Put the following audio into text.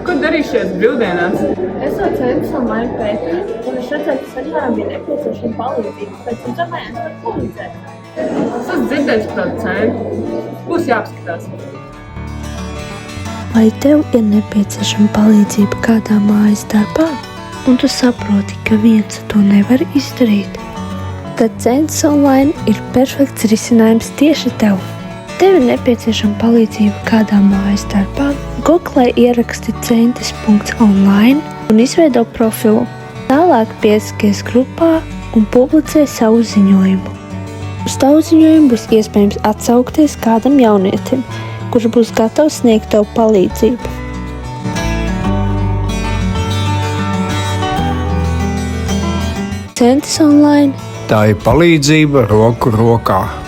Ko darīsi šajās brīvdienās? Es to centos online pētīt, un es redzēju, ka senjorām bija nepieciešama palīdzība, pēc tam domājās par palīdzēt. Es esmu dzirdējis par tādu centru. Būs jāapskatās. Vai tev ir nepieciešama palīdzība kādā mājas darbā, un tu saproti, ka viens to nevar izdarīt? Tad Centrs Online ir perfekts risinājums tieši tev. Tev ir nepieciešama palīdzība kādā mājas darbā, Googlē ieraksti centrs.online un izveido profilu. Tālāk piesakies grupā un publicē savu ziņojumu. Uz tavu ziņojumu būs iespējams atsaukties kādam jaunietim, kurš būs gatavs sniegt tev palīdzību. Centrs Online. Tā ir palīdzība roku rokā.